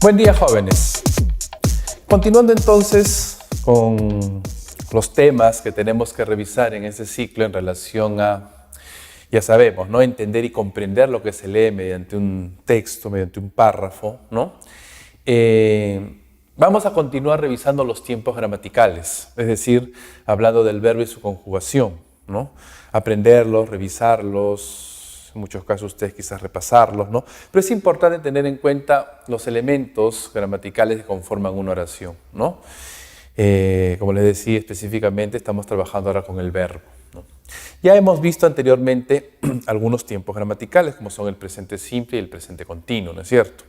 Buen día, jóvenes. Continuando entonces con los temas que tenemos que revisar en este ciclo en relación a, ya sabemos, ¿no? Entender y comprender lo que se lee mediante un texto, mediante un párrafo, ¿no? Vamos a continuar revisando los tiempos gramaticales, es decir, hablando del verbo y su conjugación, ¿no? Aprenderlos, revisarlos, en muchos casos ustedes quizás repasarlos, ¿no? Pero es importante tener en cuenta los elementos gramaticales que conforman una oración, ¿no? Como les decía específicamente, estamos trabajando ahora con el verbo, ¿no? Ya hemos visto anteriormente algunos tiempos gramaticales, como son el presente simple y el presente continuo, ¿no es cierto?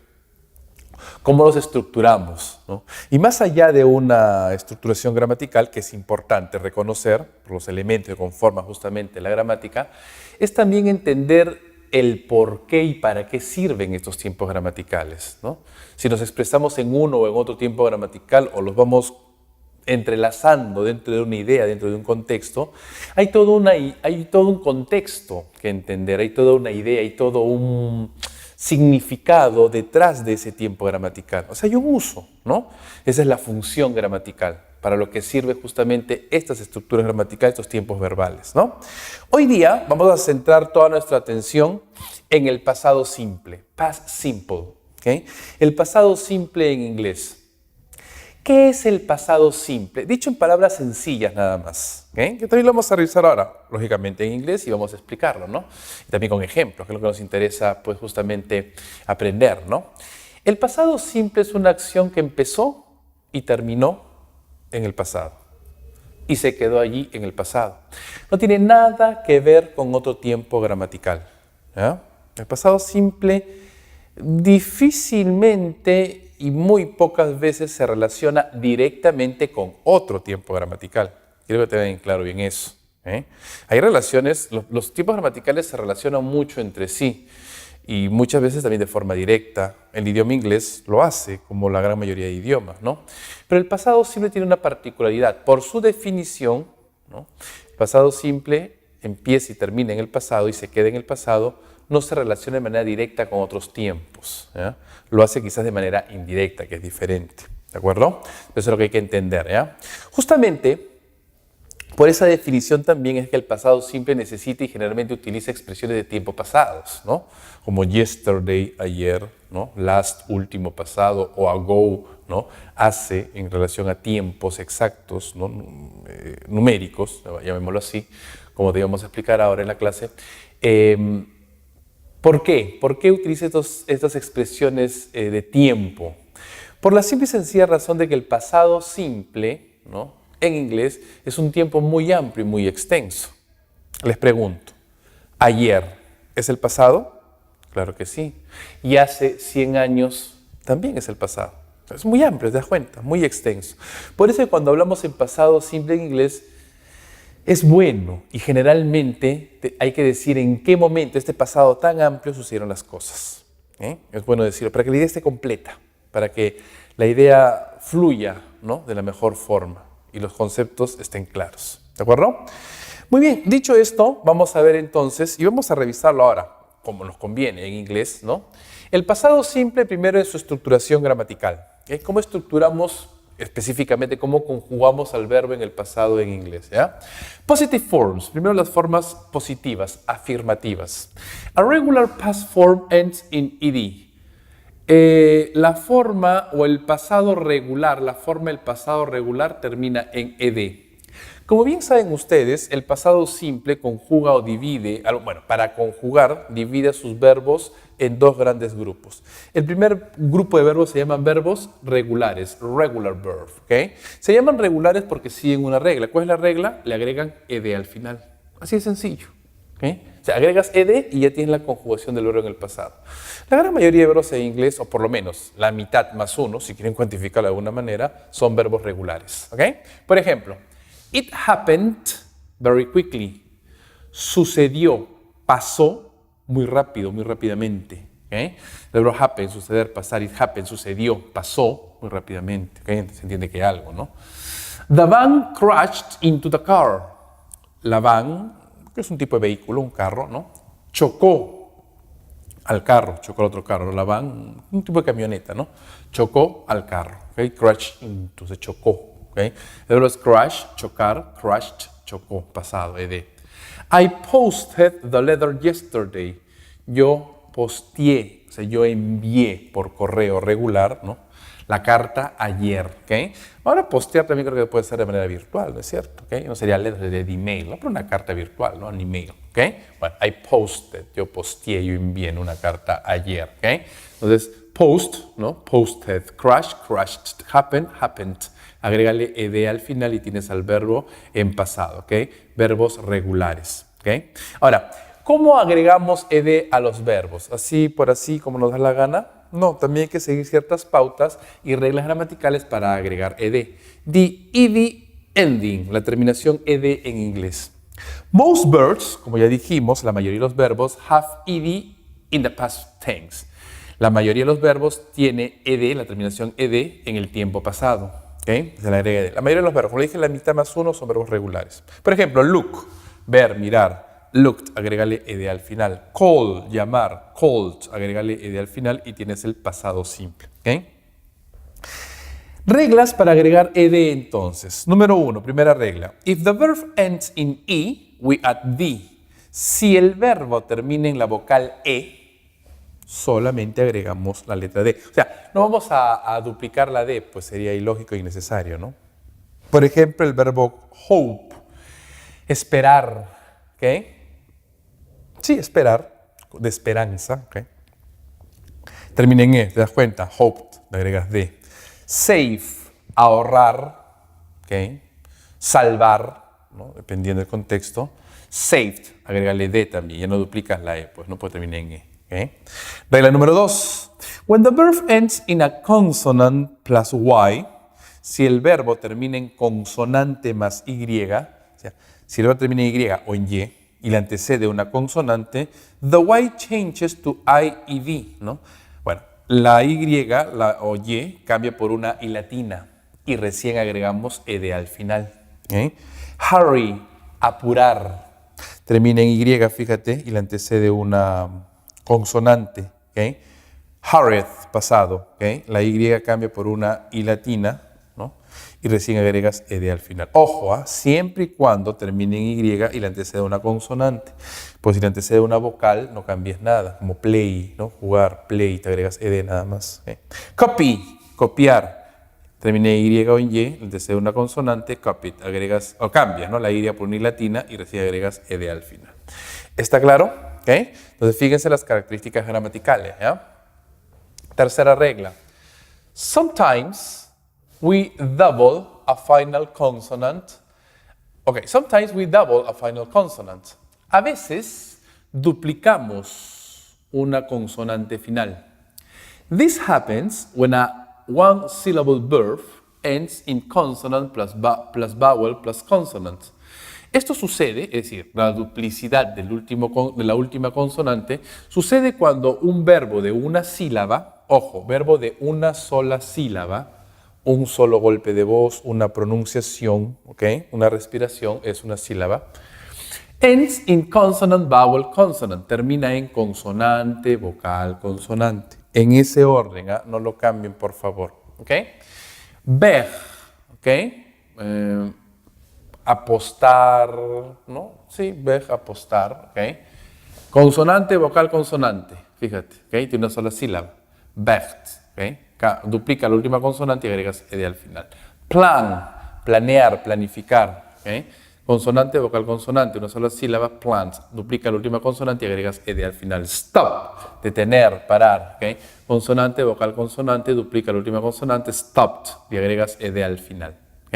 ¿Cómo los estructuramos, ¿no? Y más allá de una estructuración gramatical, que es importante reconocer por los elementos que conforman justamente la gramática, es también entender el por qué y para qué sirven estos tiempos gramaticales, ¿no? Si nos expresamos en uno o en otro tiempo gramatical o los vamos entrelazando dentro de una idea, dentro de un contexto, hay todo un contexto que entender, hay toda una idea, hay todo un significado detrás de ese tiempo gramatical. O sea, hay un uso, ¿no? Esa es la función gramatical, para lo que sirve justamente estas estructuras gramaticales, estos tiempos verbales, ¿no? Hoy día vamos a centrar toda nuestra atención en el pasado simple, past simple, ¿ok? El pasado simple en inglés. ¿Qué es el pasado simple? Dicho en palabras sencillas nada más, ¿okay? Que también lo vamos a revisar ahora, lógicamente en inglés, y vamos a explicarlo, ¿no? Y también con ejemplos, que es lo que nos interesa, pues justamente aprender, ¿no? El pasado simple es una acción que empezó y terminó en el pasado. Y se quedó allí en el pasado. No tiene nada que ver con otro tiempo gramatical, ¿ya? El pasado simple difícilmente y muy pocas veces se relaciona directamente con otro tiempo gramatical. Quiero que tengan claro bien eso, ¿eh? Hay relaciones, los tiempos gramaticales se relacionan mucho entre sí y muchas veces también de forma directa. El idioma inglés lo hace, como la gran mayoría de idiomas, ¿no? Pero el pasado simple tiene una particularidad. Por su definición, ¿no? El pasado simple empieza y termina en el pasado y se queda en el pasado, no se relaciona de manera directa con otros tiempos, ¿ya? Lo hace quizás de manera indirecta, que es diferente, ¿de acuerdo? Eso es lo que hay que entender, ¿ya? Justamente, por esa definición también es que el pasado simple necesita y generalmente utiliza expresiones de tiempo pasados, ¿no? Como yesterday, ayer, ¿no? Last, último, pasado, o ago, ¿no? Hace en relación a tiempos exactos, ¿no? Numéricos, llamémoslo así, como te íbamos a explicar ahora en la clase. ¿Por qué? ¿Por qué utiliza estas expresiones de tiempo? Por la simple y sencilla razón de que el pasado simple, ¿no? En inglés es un tiempo muy amplio y muy extenso. Les pregunto, ¿ayer es el pasado? Claro que sí. ¿Y hace 100 años también es el pasado? Es muy amplio, te das cuenta, muy extenso. Por eso cuando hablamos en pasado simple en inglés, es bueno y generalmente hay que decir en qué momento este pasado tan amplio sucedieron las cosas, ¿eh? Es bueno decirlo para que la idea esté completa, para que la idea fluya, ¿no? De la mejor forma y los conceptos estén claros, ¿de acuerdo? Muy bien, dicho esto, vamos a ver entonces, y vamos a revisarlo ahora, como nos conviene en inglés, ¿no? El pasado simple primero es su estructuración gramatical, ¿eh? ¿Cómo estructuramos específicamente cómo conjugamos al verbo en el pasado en inglés, ¿ya? Positive forms, primero las formas positivas, afirmativas. A regular past form ends in ed. La forma o el pasado regular, la forma del pasado regular termina en ed. Como bien saben ustedes, el pasado simple conjuga o divide, bueno, para conjugar, divide sus verbos en dos grandes grupos. El primer grupo de verbos se llaman verbos regulares, regular verb, ¿ok? Se llaman regulares porque siguen una regla. ¿Cuál es la regla? Le agregan ed al final. Así de sencillo, ¿ok? O sea, agregas ed y ya tienes la conjugación del verbo en el pasado. La gran mayoría de verbos en inglés, o por lo menos la mitad más uno, si quieren cuantificarlo de alguna manera, son verbos regulares, ¿ok? Por ejemplo, it happened very quickly. Sucedió, pasó muy rápido, muy rápidamente. ¿Okay? El verbo happen, suceder, pasar. It happened, sucedió, pasó muy rápidamente. ¿Okay? Se entiende que algo, ¿no? The van crashed into the car. La van, que es un tipo de vehículo, un carro, ¿no? Chocó al carro, chocó al otro carro, la van, un tipo de camioneta, ¿no? Chocó al carro, ¿ok? Crash into, se chocó, ¿ok? El verbo es crash, chocar, crashed, chocó, pasado, ed. I posted the letter yesterday. Yo posteé, o sea, yo envié por correo regular, ¿no? La carta ayer, ¿ok? Ahora postear también creo que puede ser de manera virtual, ¿no es cierto? ¿Okay? No sería letra de email, ¿no? Pero una carta virtual, ¿no? Un email, ¿ok? Bueno, I posted, yo posteé, yo envié una carta ayer, ¿ok? Entonces, post, ¿no? Posted, crash, crashed, happened, happened. Agrégale ed al final y tienes al verbo en pasado, ¿ok? Verbos regulares, ¿ok? Ahora, ¿cómo agregamos ed a los verbos? ¿Así por así, como nos da la gana? No, también hay que seguir ciertas pautas y reglas gramaticales para agregar ed. The ed ending, la terminación ed en inglés. Most verbs, como ya dijimos, la mayoría de los verbos have ed in the past tense. La mayoría de los verbos tiene ed, la terminación ed, en el tiempo pasado. ¿Okay? Se le agrega ed. La mayoría de los verbos, como le dije, la mitad más uno son verbos regulares. Por ejemplo, look, ver, mirar. Looked, agrégale ed al final. Call, llamar. Called, agrégale ed al final y tienes el pasado simple. ¿Okay? Reglas para agregar ed entonces. Número 1, primera regla. If the verb ends in e, we add the. Si el verbo termina en la vocal e, solamente agregamos la letra d. O sea, no vamos a duplicar la d, pues sería ilógico e innecesario, ¿no? Por ejemplo, el verbo hope, esperar, ¿ok? Sí, esperar, de esperanza, ¿ok? Termina en e, ¿te das cuenta? Hoped, le agregas d. Save, ahorrar, ¿ok? Salvar, ¿no? Dependiendo del contexto. Saved, agrégale d también, ya no duplicas la e, pues no puede terminar en e. ¿Okay? Regla número 2. When the verb ends in a consonant plus y, si el verbo termina en consonante más y, o sea, si el verbo termina en y o en y le antecede una consonante, the y changes to I y D, ¿no? Bueno, la y o y cambia por una i latina y recién agregamos ed al final. ¿Okay? Hurry, apurar. Termina en y, fíjate, y le antecede una consonante, ¿okay? Hurried, pasado, ¿okay? La y cambia por una i latina, ¿no? Y recién agregas ed al final. Ojo, siempre y cuando termine en y y le antecede una consonante. Pues si le antecede una vocal, no cambies nada, como play, ¿no? Jugar, play, te agregas ed nada más. ¿Okay? Copy, copiar. Termina en y o en y, le antecede una consonante, copied, agregas, o cambias, ¿no? La y por una i latina y recién agregas ed al final. ¿Está claro? ¿Okay? Entonces, fíjense las características gramaticales. ¿Ya? Tercera regla. Sometimes we double a final consonant. Okay, sometimes we double a final consonant. A veces duplicamos una consonante final. This happens when a one-syllable verb ends in consonant plus vowel plus consonant. Esto sucede, es decir, la duplicidad de la última consonante, sucede cuando un verbo de una sílaba, ojo, verbo de una sola sílaba, un solo golpe de voz, una pronunciación, ¿ok? Una respiración es una sílaba, ends in consonant, vowel, consonant, termina en consonante, vocal, consonante. En ese orden, ¿eh? No lo cambien, por favor, ¿ok? Ver, ¿ok? Apostar, ¿no? Sí, ver, apostar, ¿ok? Consonante, vocal, consonante, fíjate, ¿ok? Tiene una sola sílaba. Bert, ¿ok? Duplica la última consonante y agregas ed al final. Plan, planear, planificar, ¿ok? Consonante, vocal, consonante, una sola sílaba, plant. Duplica la última consonante y agregas ed al final. Stop, detener, parar, ¿ok? Consonante, vocal, consonante, duplica la última consonante, stopped, y agregas ed al final, ¿ok?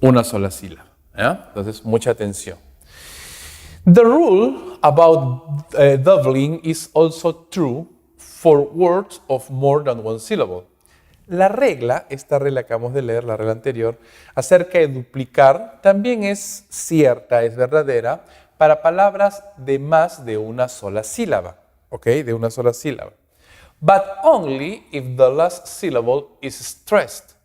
Una sola sílaba. ¿Ya? Entonces, mucha atención. The rule about doubling is also true for words of more than one syllable. La regla, esta regla que acabamos de leer, la regla anterior, acerca de duplicar, también es cierta, es verdadera, para palabras de más de una sola sílaba. ¿Ok? De una sola sílaba. But only if the last syllable is stressed.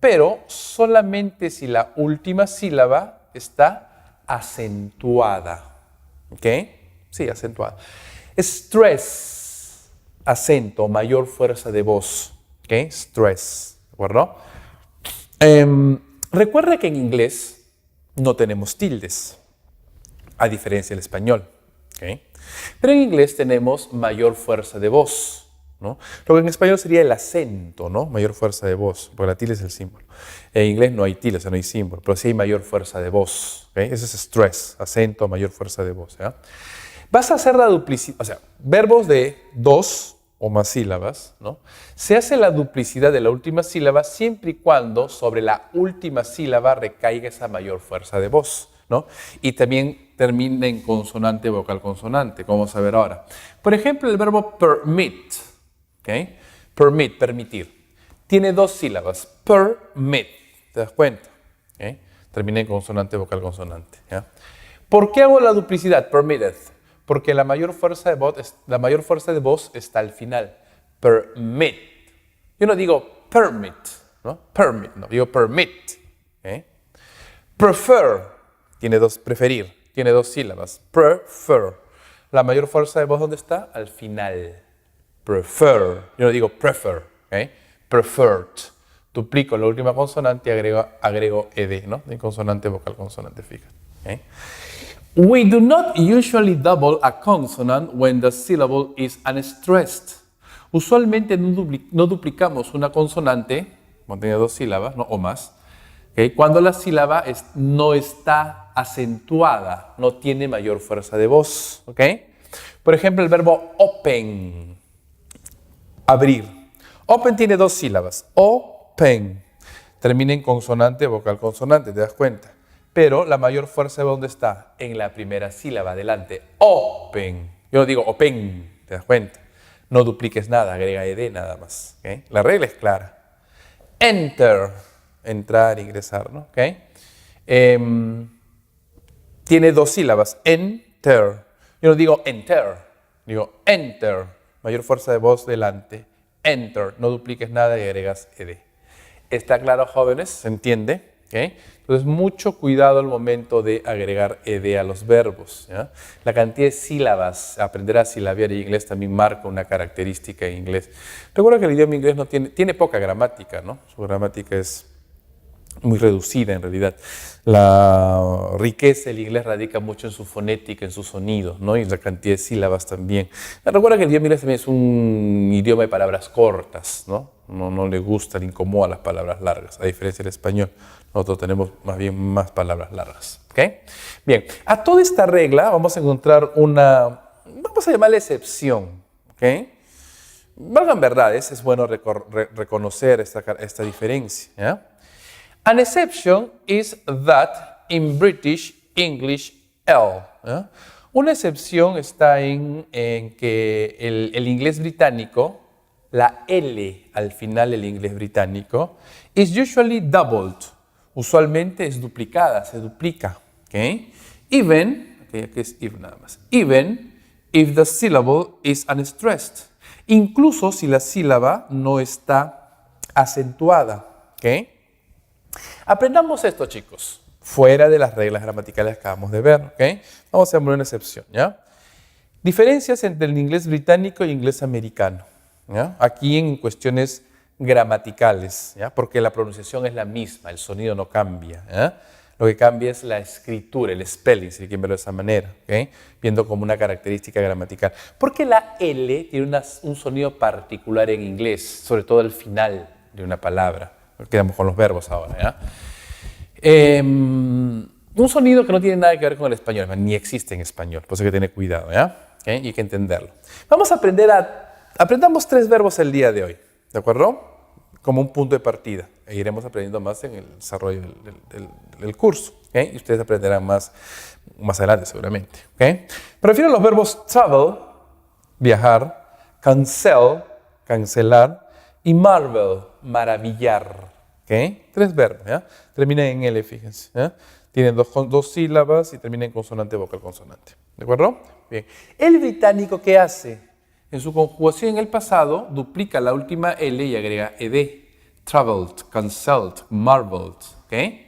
Pero solamente si la última sílaba está acentuada. ¿Ok? Sí, acentuada. Stress. acento, mayor fuerza de voz. ¿Ok? Stress. ¿De acuerdo? Recuerda que en inglés no tenemos tildes, a diferencia del español. ¿Ok? Pero en inglés tenemos mayor fuerza de voz, ¿no? Lo que en español sería el acento, ¿no? Mayor fuerza de voz, porque la tilde es el símbolo. En inglés no hay tilde, o sea, no hay símbolo, pero sí hay mayor fuerza de voz. ¿Okay? Ese es stress, acento, mayor fuerza de voz. ¿Ya? Vas a hacer la duplicidad, o sea, verbos de 2 o más sílabas, ¿no? Se hace la duplicidad de la última sílaba siempre y cuando sobre la última sílaba recaiga esa mayor fuerza de voz, ¿no? Y también termina en consonante, vocal, consonante, como vamos a ver ahora. Por ejemplo, el verbo permit, ¿okay? Permit, permitir. Tiene 2 sílabas, permit, ¿te das cuenta? ¿Okay? Termina en consonante, vocal, consonante. ¿Ya? ¿Por qué hago la duplicidad? Permitted. Porque la mayor fuerza de voz está al final. Permit. Yo no digo permit, ¿no? Permit, no, digo permit. ¿Okay? Prefer, preferir, tiene 2 sílabas. Prefer. La mayor fuerza de voz, ¿dónde está? Al final. Prefer. Yo no digo prefer. ¿Okay? Preferred. Duplico la última consonante y agrego ed, ¿no? De consonante, vocal, consonante, fíjate. ¿Okay? We do not usually double a consonant when the syllable is unstressed. Usualmente no duplicamos una consonante, cuando tiene 2 sílabas, ¿no? O más, ¿okay? Cuando la sílaba no está acentuada, no tiene mayor fuerza de voz. ¿Okay? Por ejemplo, el verbo open, abrir. Open tiene 2 sílabas, open. Termina en consonante, vocal, consonante, ¿te das cuenta? Pero la mayor fuerza, ¿dónde está? En la primera sílaba, adelante. Open. Yo no digo open, ¿te das cuenta? No dupliques nada, agrega ed nada más. ¿Okay? La regla es clara. Enter, entrar, ingresar, ¿no? ¿Okay? Tiene 2 sílabas, enter. Yo no digo enter, digo enter. Mayor fuerza de voz delante. Enter, no dupliques nada y agregas ed. ¿Está claro, jóvenes? ¿Se entiende? ¿Okay? Entonces, mucho cuidado al momento de agregar ed a los verbos. ¿Ya? La cantidad de sílabas, aprender a silabear en inglés también marca una característica en inglés. Recuerda que el idioma inglés tiene poca gramática, ¿no? Su gramática es muy reducida en realidad. La riqueza del inglés radica mucho en su fonética, en sus sonidos, ¿no? Y la cantidad de sílabas también. Recuerda que el idioma inglés también es un idioma de palabras cortas, ¿no? No le gustan, le incomodan las palabras largas, a diferencia del español. Nosotros tenemos más bien más palabras largas. ¿Okay? Bien, a toda esta regla vamos a encontrar vamos a llamarla excepción. ¿Okay? Valgan verdades, es bueno reconocer esta diferencia. ¿Ya? An exception is that in British English L. ¿Ya? Una excepción está en que el inglés británico, la L al final del inglés británico, is usually doubled. Usualmente es duplicada, se duplica. ¿Okay? Even, aquí es even nada más. Even if the syllable is unstressed. Incluso si la sílaba no está acentuada. ¿Okay? Aprendamos esto, chicos, fuera de las reglas gramaticales que acabamos de ver. ¿Okay? Vamos a hacer una excepción. ¿Ya? Diferencias entre el inglés británico y inglés americano. ¿Ya? Aquí en cuestiones gramaticales, ¿ya? Porque la pronunciación es la misma, el sonido no cambia. ¿Ya? Lo que cambia es la escritura, el spelling, si quieren verlo de esa manera, ¿okay? Viendo como una característica gramatical. Porque la L tiene un sonido particular en inglés, sobre todo al final de una palabra. Quedamos con los verbos ahora. ¿Ya? Un sonido que no tiene nada que ver con el español, ni existe en español, por eso hay que tener cuidado, ¿ya? ¿Okay? Y hay que entenderlo. Vamos a aprendamos 3 verbos el día de hoy, ¿de acuerdo? Como un punto de partida. E iremos aprendiendo más en el desarrollo del curso, ¿okay? Y ustedes aprenderán más adelante seguramente, ¿okay? Prefiero los verbos travel, viajar, cancel, cancelar, y marvel, maravillar, ¿okay? 3 verbos, ¿ya? Terminan en L, fíjense, ¿ya? Tienen dos sílabas y terminan en consonante, vocal, consonante. ¿De acuerdo? Bien. El británico, ¿qué hace? En su conjugación en el pasado, duplica la última L y agrega ed. Traveled, cancelled, marveled. ¿Okay?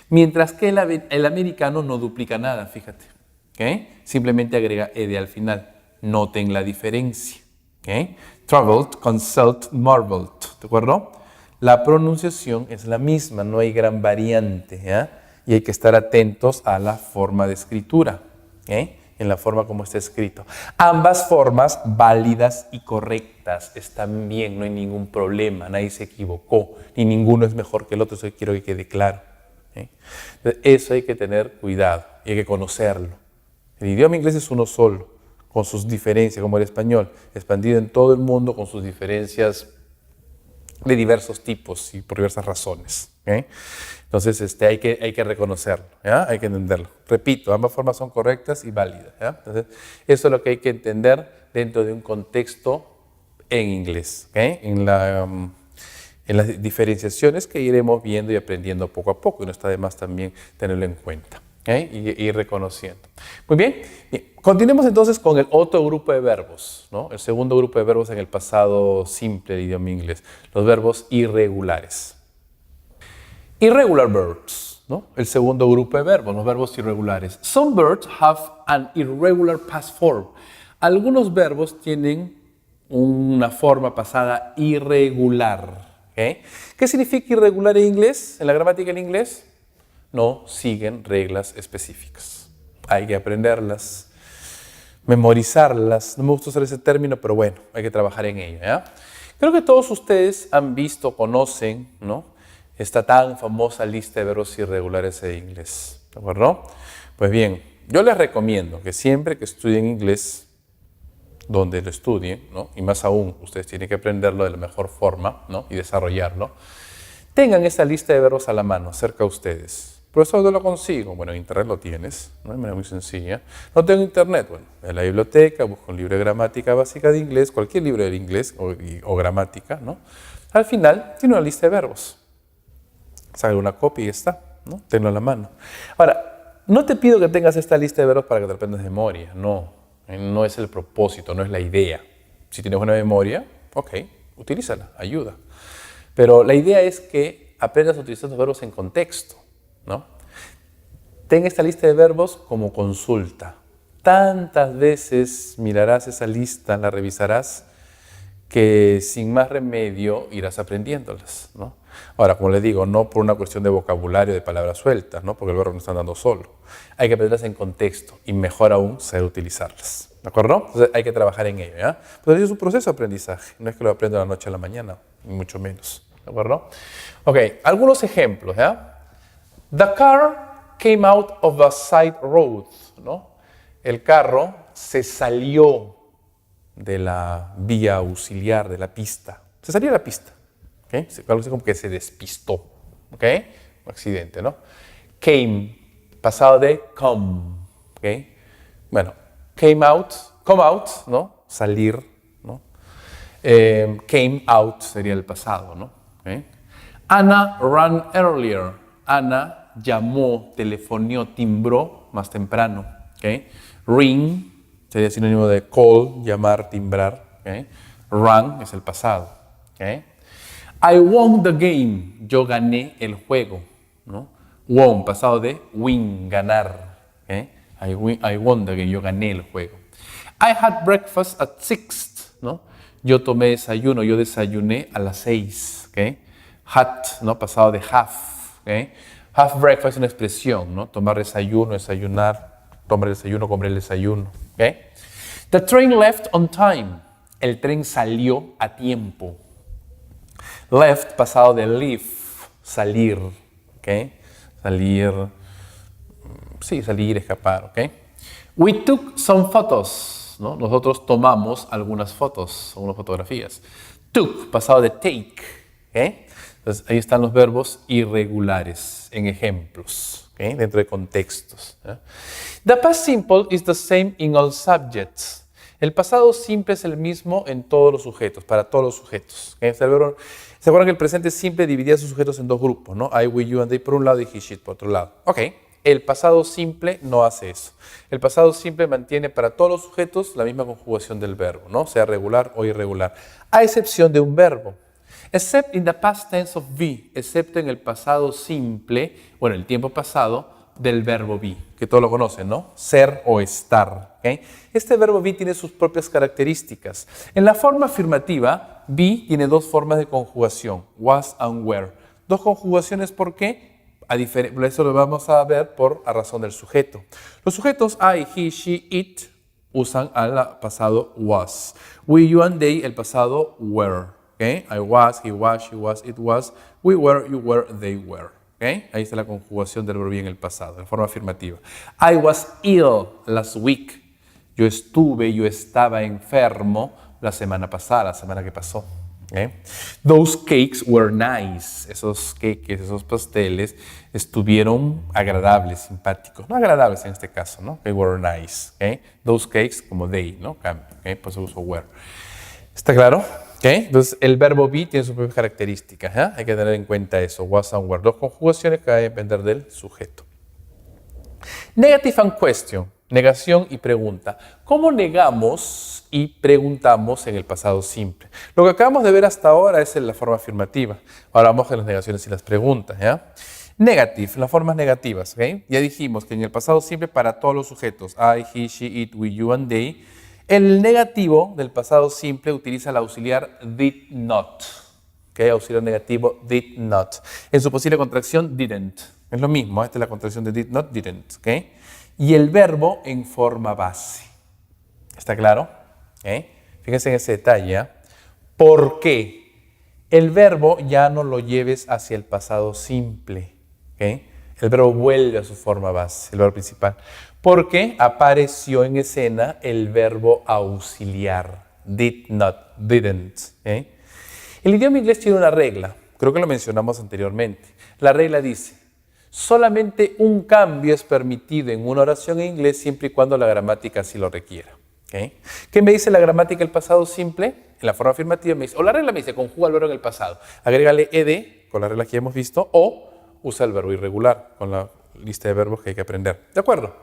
Mientras que el americano no duplica nada, fíjate. ¿Okay? Simplemente agrega ed al final. Noten la diferencia. ¿Okay? Traveled, consult, marveled. ¿De acuerdo? La pronunciación es la misma, no hay gran variante. ¿Ya? Y hay que estar atentos a la forma de escritura. ¿Okay? En la forma como está escrito. Ambas formas válidas y correctas están bien, no hay ningún problema, nadie se equivocó, ni ninguno es mejor que el otro, eso quiero que quede claro. ¿Okay? Entonces, eso hay que tener cuidado y hay que conocerlo. El idioma inglés es uno solo, con sus diferencias, como el español, expandido en todo el mundo con sus diferencias de diversos tipos y por diversas razones. ¿Okay? Entonces hay que reconocerlo, ¿ya? Hay que entenderlo. Repito, ambas formas son correctas y válidas. ¿Ya? Entonces, eso es lo que hay que entender dentro de un contexto en inglés, ¿okay? En las diferenciaciones que iremos viendo y aprendiendo poco a poco, y no está de más también tenerlo en cuenta. ¿Okay? Y ir reconociendo. Muy bien. Continuemos entonces con el otro grupo de verbos, ¿no? El segundo grupo de verbos en el pasado simple del idioma inglés, los verbos irregulares. Irregular verbs, ¿no? El segundo grupo de verbos, los verbos irregulares. Some verbs have an irregular past form. Algunos verbos tienen una forma pasada irregular. ¿Okay? ¿Qué significa irregular en inglés, en la gramática en inglés? No siguen reglas específicas. Hay que aprenderlas, memorizarlas. No me gusta usar ese término, pero bueno, hay que trabajar en ello. ¿Ya? Creo que todos ustedes han visto, conocen, ¿no? Esta tan famosa lista de verbos irregulares en inglés. ¿De acuerdo? Pues bien, yo les recomiendo que siempre que estudien inglés, donde lo estudien, ¿no? Y más aún, ustedes tienen que aprenderlo de la mejor forma, ¿no? Y desarrollarlo, tengan esta lista de verbos a la mano, cerca de ustedes. Profesor, ¿dónde lo consigo? Bueno, en internet lo tienes, ¿no? De manera muy sencilla. No tengo internet, bueno, en la biblioteca, busco un libro de gramática básica de inglés, cualquier libro de inglés o gramática, ¿no? Al final tiene una lista de verbos. Saca una copia y ya está, ¿no? Tenlo a la mano. Ahora, no te pido que tengas esta lista de verbos para que te aprendas de memoria, no. No es el propósito, no es la idea. Si tienes buena memoria, ok, utilízala, ayuda. Pero la idea es que aprendas a utilizar los verbos en contexto, ¿no? Ten esta lista de verbos como consulta. Tantas veces mirarás esa lista, la revisarás, que sin más remedio irás aprendiéndolas, ¿no? Ahora, como les digo, no por una cuestión de vocabulario, de palabras sueltas, ¿no? Porque el verbo no está andando solo. Hay que aprenderlas en contexto y mejor aún saber utilizarlas, ¿de acuerdo? Entonces hay que trabajar en ello, ¿ya? Pues es un proceso de aprendizaje, no es que lo aprenda de la noche a la mañana, ni mucho menos, ¿de acuerdo? Ok, algunos ejemplos, ¿ya? The car came out of a side road, ¿no? El carro se salió de la vía auxiliar, de la pista. Se salió de la pista. ¿Okay? Algo así como que se despistó. ¿Okay? Un accidente, ¿no? Came, pasado de come. ¿Okay? Bueno, come out, ¿no? Salir, ¿no? Came out sería el pasado, ¿no? ¿Okay? Anna ran earlier. Ana llamó, telefonió, timbró más temprano. ¿Okay? Ring sería sinónimo de call, llamar, timbrar. ¿Okay? Run es el pasado. ¿Okay? I won the game. Yo gané el juego. ¿No? Won, pasado de win, ganar. ¿Okay? I won the game. Yo gané el juego. I had breakfast at 6. ¿No? Yo tomé desayuno. Yo desayuné a las 6. ¿Okay? Had, ¿no? Pasado de have. ¿Okay? Have breakfast es una expresión, ¿no? Tomar desayuno, desayunar, tomar el desayuno, comer el desayuno. ¿Okay? The train left on time. El tren salió a tiempo. Left, pasado de leave, salir. ¿Okay? Salir, sí, salir, escapar. ¿Okay? We took some photos. ¿No? Nosotros tomamos algunas fotos, algunas fotografías. Took, pasado de take. ¿Okay? Entonces, ahí están los verbos irregulares en ejemplos, ¿okay? Dentro de contextos. ¿Ya? The past simple is the same in all subjects. El pasado simple es el mismo en todos los sujetos, para todos los sujetos. ¿Okay? ¿Se acuerdan que el presente simple dividía sus sujetos en dos grupos, ¿no? I, we, you and they por un lado y he, she por otro lado. Ok, el pasado simple no hace eso. El pasado simple mantiene para todos los sujetos la misma conjugación del verbo, ¿no? Sea regular o irregular, a excepción de un verbo. Except in the past tense of be, excepto en el pasado simple, bueno, el tiempo pasado, del verbo be, que todos lo conocen, ¿no? Ser o estar. ¿Okay? Este verbo be tiene sus propias características. En la forma afirmativa, be tiene dos formas de conjugación, was and were. Dos conjugaciones, ¿por qué? Eso lo vamos a ver a razón del sujeto. Los sujetos I, he, she, it usan al pasado was. We, you and they, el pasado were. ¿Okay? I was, he was, she was, it was. We were, you were, they were. ¿Okay? Ahí está la conjugación del verbo be en el pasado, en forma afirmativa. I was ill last week. Yo estaba enfermo la semana pasada, la semana que pasó. ¿Okay? Those cakes were nice. Esos cakes, esos pasteles estuvieron agradables, simpáticos. No agradables en este caso, ¿no? They were nice. ¿Okay? Those cakes como they, ¿no? ¿Okay? Por eso uso were. ¿Está claro? ¿Okay? Entonces, el verbo be tiene sus propias características. ¿Eh? Hay que tener en cuenta eso. Was and were. Dos conjugaciones que van a depender del sujeto. Negative and question. Negación y pregunta. ¿Cómo negamos y preguntamos en el pasado simple? Lo que acabamos de ver hasta ahora es en la forma afirmativa. Ahora vamos a las negaciones y las preguntas. ¿Ya? Negative, las formas negativas. ¿Okay? Ya dijimos que en el pasado simple para todos los sujetos, I, he, she, it, we, you and they, el negativo del pasado simple utiliza el auxiliar did not. ¿Okay? Auxiliar negativo did not. En su posible contracción, didn't. Es lo mismo, esta es la contracción de did not, didn't. ¿Okay? Y el verbo en forma base. ¿Está claro? ¿Okay? Fíjense en ese detalle. ¿Eh? ¿Por qué? El verbo ya no lo lleves hacia el pasado simple. ¿Okay? El verbo vuelve a su forma base, el verbo principal. Porque apareció en escena el verbo auxiliar. Did not, didn't. ¿Okay? El idioma inglés tiene una regla. Creo que lo mencionamos anteriormente. La regla dice: solamente un cambio es permitido en una oración en inglés siempre y cuando la gramática así lo requiera. ¿Okay? ¿Qué me dice la gramática del pasado simple? En la forma afirmativa me dice, o la regla me dice, conjuga el verbo en el pasado. Agrégale ed, con la regla que ya hemos visto, o usa el verbo irregular, con la lista de verbos que hay que aprender. ¿De acuerdo?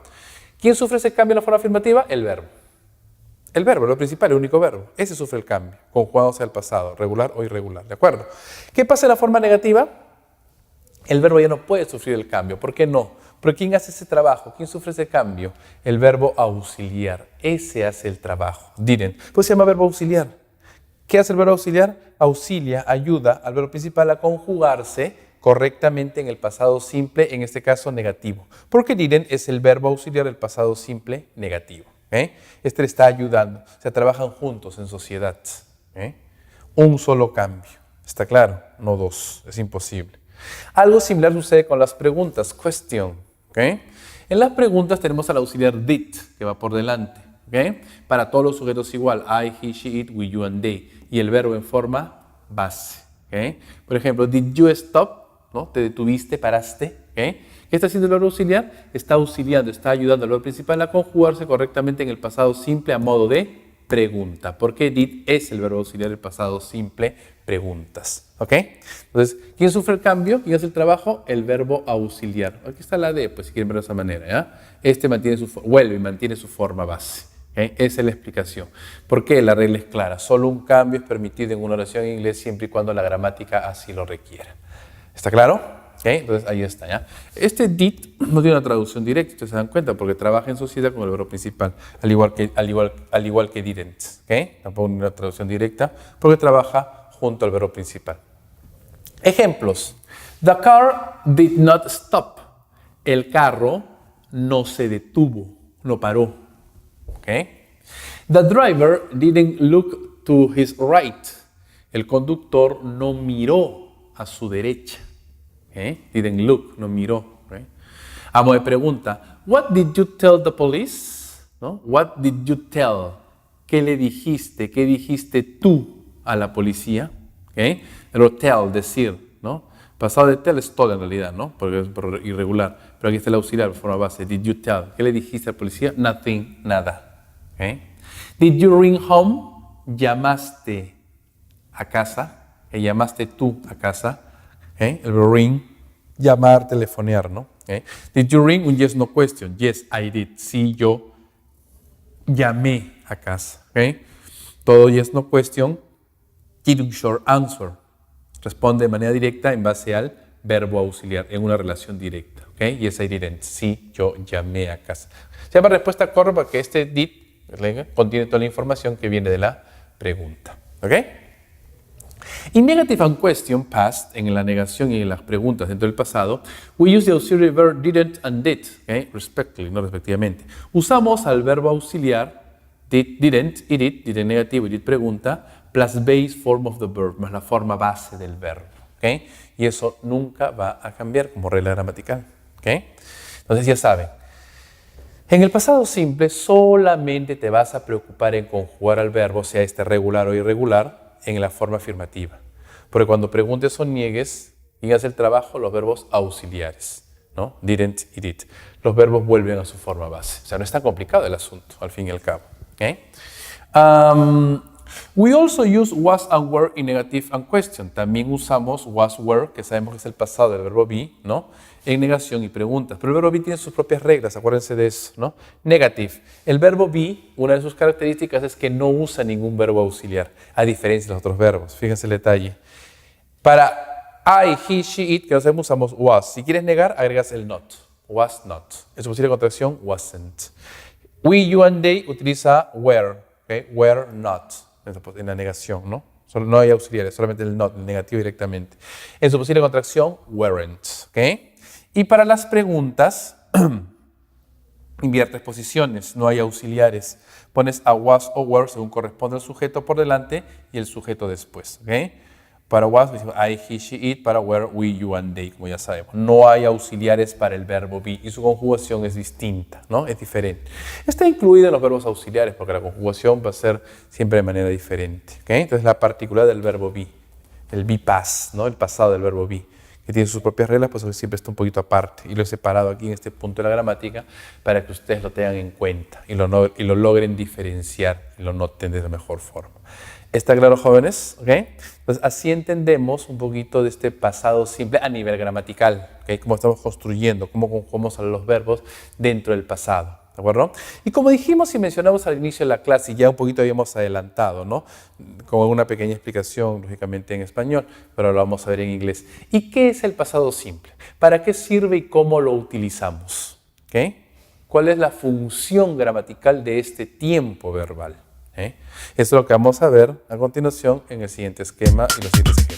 ¿Quién sufre ese cambio en la forma afirmativa? El verbo. El verbo, lo principal, el único verbo. Ese sufre el cambio, conjugándose al pasado, regular o irregular. ¿De acuerdo? ¿Qué pasa en la forma negativa? El verbo ya no puede sufrir el cambio. ¿Por qué no? Porque ¿quién hace ese trabajo? ¿Quién sufre ese cambio? El verbo auxiliar. Ese hace el trabajo. Didn't. Pues se llama verbo auxiliar. ¿Qué hace el verbo auxiliar? Auxilia, ayuda al verbo principal a conjugarse correctamente en el pasado simple, en este caso negativo. Porque didn't es el verbo auxiliar del pasado simple negativo. Este le está ayudando. O sea, trabajan juntos en sociedad. Un solo cambio. ¿Está claro? No dos. Es imposible. Algo similar sucede con las preguntas, question. ¿Okay? En las preguntas tenemos al auxiliar did, que va por delante. ¿Okay? Para todos los sujetos igual, I, he, she, it, we, you and they. Y el verbo en forma base. ¿Okay? Por ejemplo, did you stop? ¿No? Te detuviste, paraste. ¿Okay? ¿Qué está haciendo el verbo auxiliar? Está auxiliando, está ayudando al verbo principal a conjugarse correctamente en el pasado simple a modo de pregunta. Porque did es el verbo auxiliar del pasado simple, preguntas. ¿Ok? Entonces, ¿quién sufre el cambio? ¿Quién hace el trabajo? El verbo auxiliar. Aquí está la D, pues si quieren verlo de esa manera. ¿Ya? Este vuelve y mantiene su forma base. ¿Okay? Esa es la explicación. ¿Por qué? La regla es clara. Solo un cambio es permitido en una oración en inglés siempre y cuando la gramática así lo requiera. ¿Está claro? ¿Okay? Entonces ahí está. ¿Ya? Este did no tiene una traducción directa, ustedes se dan cuenta, porque trabaja en sociedad con el verbo principal, al igual que didn't. ¿Okay? Tampoco una traducción directa, porque trabaja junto al verbo principal. Ejemplos. The car did not stop. El carro no se detuvo, no paró. ¿Okay? The driver didn't look to his right. El conductor no miró a su derecha. ¿Okay? Didn't look, no miró. ¿Okay? A modo de pregunta, what did you tell the police? ¿No? What did you tell? ¿Qué le dijiste? ¿Qué dijiste tú a la policía? ¿Okay? Pero tell, decir, ¿no? Pasado de tell es todo en realidad, ¿no? Porque es irregular. Pero aquí está el auxiliar, forma base. Did you tell? ¿Qué le dijiste a la policía? Nothing, nada. ¿Okay? Did you ring home? Llamaste a casa. Llamaste tú a casa. ¿Okay? El verbo ring, llamar, telefonear, ¿no? ¿Okay? Did you ring? Un yes, no question. Yes, I did. Sí, yo llamé a casa. ¿Okay? Todo yes, no question. Give a short answer. Responde de manera directa en base al verbo auxiliar en una relación directa. ¿Okay? Yes, I didn't. Sí, yo llamé a casa. Se llama respuesta corta porque este did contiene toda la información que viene de la pregunta. ¿Ok? In negative and question past, en la negación y en las preguntas dentro del pasado, we use the auxiliary verb didn't and did, okay? Respectively, no respectivamente. Usamos al verbo auxiliar did, didn't y did en negativo y did pregunta, plus base form of the verb, más la forma base del verbo. ¿Okay? Y eso nunca va a cambiar como regla gramatical. ¿Okay? Entonces ya saben, en el pasado simple solamente te vas a preocupar en conjugar al verbo, sea este regular o irregular, en la forma afirmativa. Porque cuando preguntes o niegues, digas el trabajo, los verbos auxiliares, ¿no? Didn't y did. Los verbos vuelven a su forma base. O sea, no es tan complicado el asunto, al fin y al cabo. ¿Okay? We also use was and were in negative and question. También usamos was, were, que sabemos que es el pasado del verbo be, ¿no? En negación y preguntas. Pero el verbo be tiene sus propias reglas, acuérdense de eso, ¿no? Negative. El verbo be, una de sus características es que no usa ningún verbo auxiliar, a diferencia de los otros verbos. Fíjense el detalle. Para I, he, she, it, que no sabemos, usamos was. Si quieres negar, agregas el not. Was not. En su posible contracción, wasn't. We, you and they utiliza were. Okay? Were not. En la negación, ¿no? No hay auxiliares, solamente el not, el negativo directamente. En su posible contracción, weren't. ¿Okay? Y para las preguntas, inviertes posiciones, no hay auxiliares. Pones a was o were según corresponde el sujeto por delante y el sujeto después. ¿Okay? Para was decimos I, he, she, it. Para were, we, you and they, como ya sabemos. No hay auxiliares para el verbo be y su conjugación es distinta, ¿no? Es diferente. Está incluida en los verbos auxiliares porque la conjugación va a ser siempre de manera diferente. ¿Okay? Entonces la particularidad del verbo be, el be past, ¿no? El pasado del verbo be, que tiene sus propias reglas, pues siempre está un poquito aparte. Y lo he separado aquí en este punto de la gramática para que ustedes lo tengan en cuenta y lo logren diferenciar y lo noten de la mejor forma. ¿Está claro, jóvenes? ¿Okay? Entonces, así entendemos un poquito de este pasado simple a nivel gramatical. ¿Okay? Cómo estamos construyendo, cómo conjugamos a los verbos dentro del pasado. ¿De acuerdo? Y como dijimos y mencionamos al inicio de la clase, y ya un poquito habíamos adelantado, ¿no? Con una pequeña explicación, lógicamente en español, pero lo vamos a ver en inglés. ¿Y qué es el pasado simple? ¿Para qué sirve y cómo lo utilizamos? ¿Okay? ¿Cuál es la función gramatical de este tiempo verbal? Eso es lo que vamos a ver a continuación en el siguiente esquema y los siguientes esquemas.